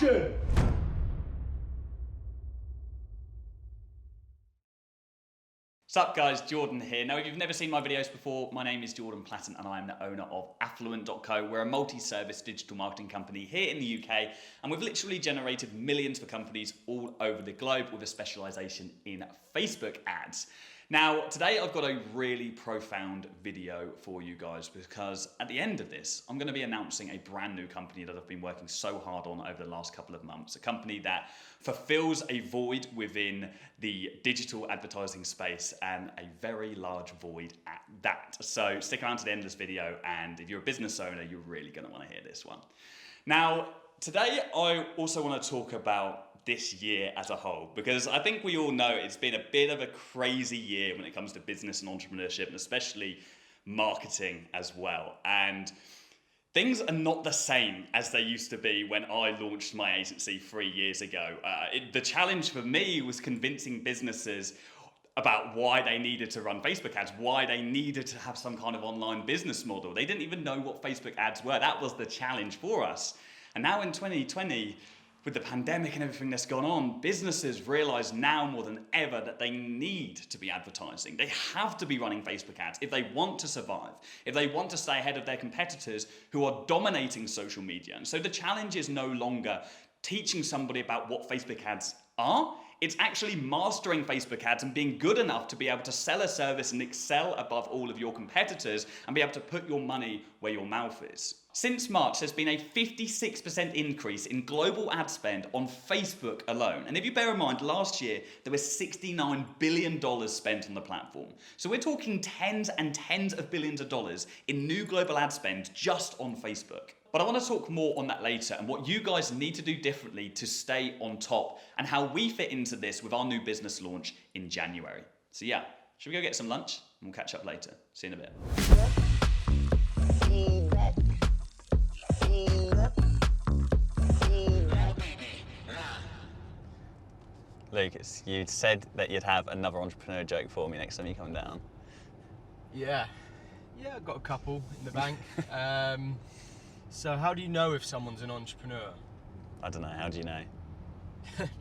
Action! What's up guys, Jordan here. Now if you've never seen my videos before, my name is Jordan Platten and I am the owner of Affluent.co. We're a multi-service digital marketing company here in the UK and we've literally generated millions for companies all over the globe with a specialisation in Facebook ads. Now today I've got a really profound video for you guys because at the end of this I'm going to be announcing a brand new company that I've been working so hard on over the last couple of months. A company that fulfills a void within the digital advertising space and a very large void at that. So stick around to the end of this video and if you're a business owner you're really going to want to hear this one. Now today I also want to talk about this year as a whole, because I think we all know it's been a bit of a crazy year when it comes to business and entrepreneurship and especially marketing as well. And things are not the same as they used to be when I launched my agency 3 years ago. The challenge for me was convincing businesses about why they needed to run Facebook ads, why they needed to have some kind of online business model. They didn't even know what Facebook ads were. That was the challenge for us. And now in 2020, with the pandemic and everything that's gone on, businesses realize now more than ever that they need to be advertising. They have to be running Facebook ads if they want to survive, if they want to stay ahead of their competitors who are dominating social media. And so the challenge is no longer teaching somebody about what Facebook ads are. It's actually mastering Facebook ads and being good enough to be able to sell a service and excel above all of your competitors and be able to put your money where your mouth is. Since March, there's been a 56% increase in global ad spend on Facebook alone. And if you bear in mind, last year, there was $69 billion spent on the platform. So we're talking tens and tens of billions of dollars in new global ad spend just on Facebook. But I want to talk more on that later and what you guys need to do differently to stay on top and how we fit into this with our new business launch in January. So yeah, should we go get some lunch? And we'll catch up later. See you in a bit. Lucas, you said that you'd have another entrepreneur joke for me next time you come down. Yeah, I've got a couple in the bank. So how do you know if someone's an entrepreneur? I don't know, how do you know?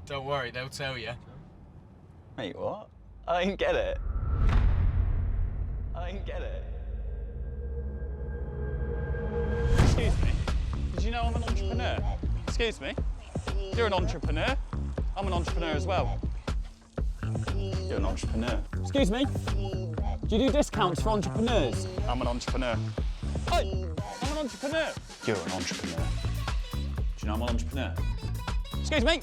Don't worry, they'll tell you. Wait, what? I didn't get it. Excuse me, did you know I'm an entrepreneur? Excuse me, you're an entrepreneur. I'm an entrepreneur as well. You're an entrepreneur. Excuse me, do you do discounts for entrepreneurs? I'm an entrepreneur. Hey, I'm an entrepreneur. You're an entrepreneur. Do you know I'm an entrepreneur? Excuse me,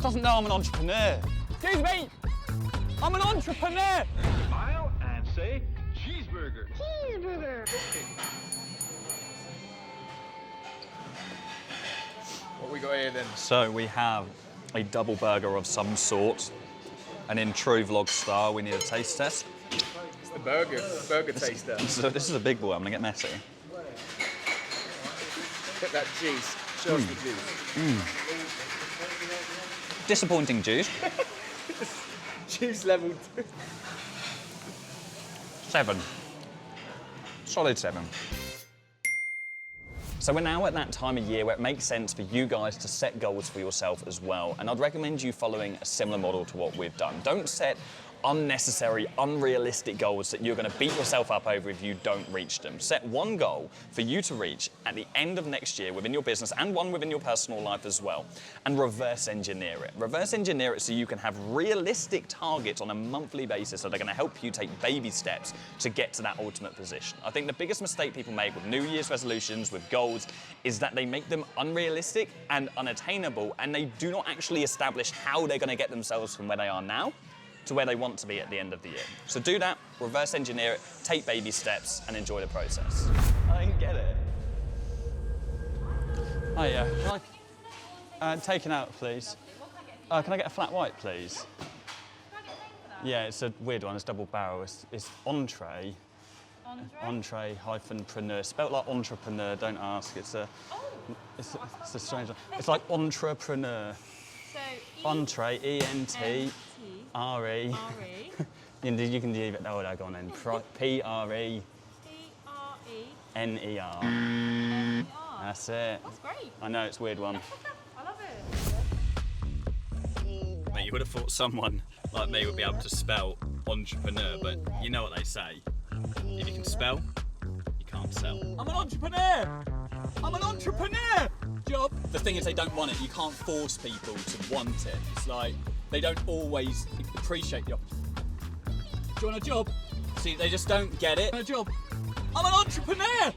Doesn't know I'm an entrepreneur. excuse me, I'm an entrepreneur. Smile and say cheeseburger. Cheeseburger. What we got here then? So we have a double burger of some sort, and in true vlog style, we need a taste test. It's the burger taster. So this is a big boy. I'm gonna get messy. Get that juice. Show us the juice. Disappointing juice. Juice level 2. 7. Solid 7. So we're now at that time of year where it makes sense for you guys to set goals for yourself as well. And I'd recommend you following a similar model to what we've done. Don't set unnecessary, unrealistic goals that you're going to beat yourself up over if you don't reach them. Set one goal for you to reach at the end of next year within your business and one within your personal life as well, and reverse engineer it. Reverse engineer it so you can have realistic targets on a monthly basis so they're going to help you take baby steps to get to that ultimate position. I think the biggest mistake people make with New Year's resolutions, with goals, is that they make them unrealistic and unattainable, and they do not actually establish how they're going to get themselves from where they are now to where they want to be at the end of the year. So do that, reverse engineer it, take baby steps, and enjoy the process. I didn't get it. Oh yeah, can I, taken out please. Can I get a flat white please? Yeah, it's a weird one, it's double barrel. It's entree. Entree hyphen preneur, spelt like entrepreneur, don't ask. It's a strange one. It's like entrepreneur. So Entree, E-N-T-R-E. You can leave it, oh, no, go on then. P-R-E. N-E-R. That's it. That's great. I know, it's a weird one. I love it. Mate, you would have thought someone like me would be able to spell entrepreneur, but you know what they say. If you can spell, you can't sell. I'm an entrepreneur! I'm an entrepreneur! Job. The thing is, they don't want it. You can't force people to want it. It's like, they don't always appreciate the opportunity. Do you want a job? See, they just don't get it. A job. I'm an entrepreneur!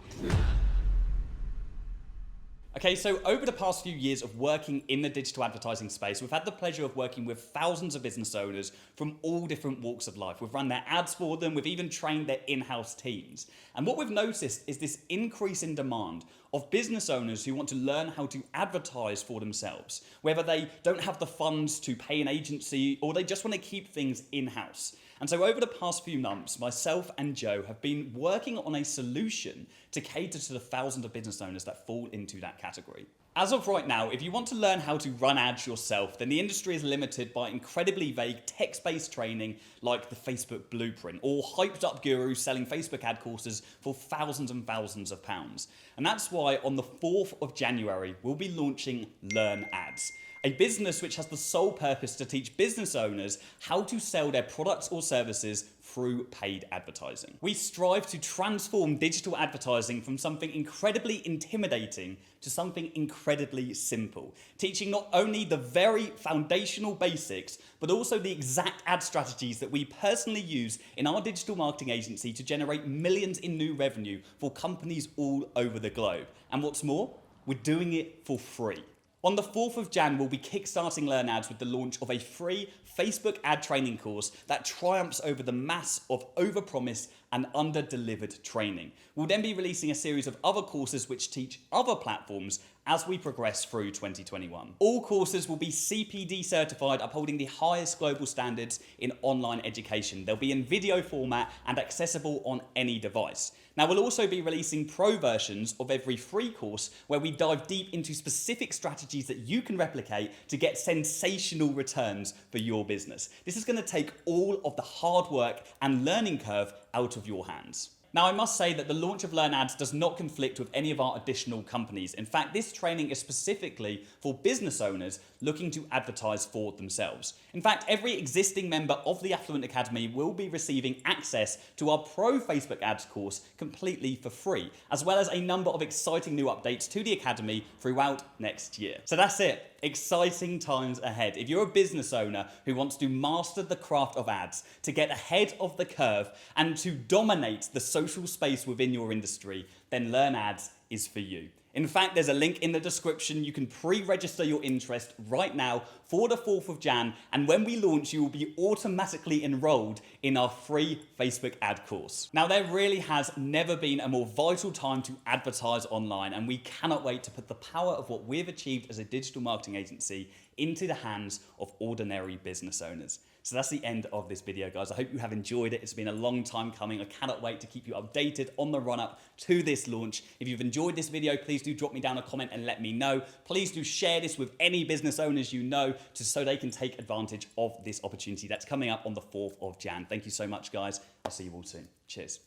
Okay, so over the past few years of working in the digital advertising space, we've had the pleasure of working with thousands of business owners from all different walks of life. We've run their ads for them, we've even trained their in-house teams. And what we've noticed is this increase in demand of business owners who want to learn how to advertise for themselves, whether they don't have the funds to pay an agency or they just want to keep things in-house. And so over the past few months, myself and Joe have been working on a solution to cater to the thousands of business owners that fall into that category. As of right now, if you want to learn how to run ads yourself, then the industry is limited by incredibly vague text-based training like the Facebook Blueprint, or hyped up gurus selling Facebook ad courses for thousands and thousands of pounds. And that's why on the 4th of January, we'll be launching LearnAds, a business which has the sole purpose to teach business owners how to sell their products or services through paid advertising. We strive to transform digital advertising from something incredibly intimidating to something incredibly simple, teaching not only the very foundational basics, but also the exact ad strategies that we personally use in our digital marketing agency to generate millions in new revenue for companies all over the globe. And what's more, we're doing it for free. On the 4th of Jan, we'll be kickstarting LearnAds with the launch of a free Facebook ad training course that triumphs over the mass of overpromised and under-delivered training. We'll then be releasing a series of other courses which teach other platforms as we progress through 2021. All courses will be CPD certified, upholding the highest global standards in online education. They'll be in video format and accessible on any device. Now, we'll also be releasing pro versions of every free course where we dive deep into specific strategies that you can replicate to get sensational returns for your business. This is going to take all of the hard work and learning curve out of your hands. Now, I must say that the launch of LearnAds does not conflict with any of our additional companies. In fact, this training is specifically for business owners looking to advertise for themselves. In fact, every existing member of the Affluent Academy will be receiving access to our Pro Facebook Ads course completely for free, as well as a number of exciting new updates to the Academy throughout next year. So that's it. Exciting times ahead. If you're a business owner who wants to master the craft of ads, to get ahead of the curve, and to dominate the social space within your industry, then LearnAds is for you. In fact, there's a link in the description. You can pre-register your interest right now for the 4th of Jan, and when we launch, you will be automatically enrolled in our free Facebook ad course. Now, there really has never been a more vital time to advertise online, and we cannot wait to put the power of what we've achieved as a digital marketing agency into the hands of ordinary business owners. So that's the end of this video, guys. I hope you have enjoyed it. It's been a long time coming. I cannot wait to keep you updated on the run-up to this launch. If you've enjoyed this video, please do drop me down a comment and let me know. Please do share this with any business owners you know so they can take advantage of this opportunity that's coming up on the 4th of Jan. Thank you so much, guys. I'll see you all soon. Cheers.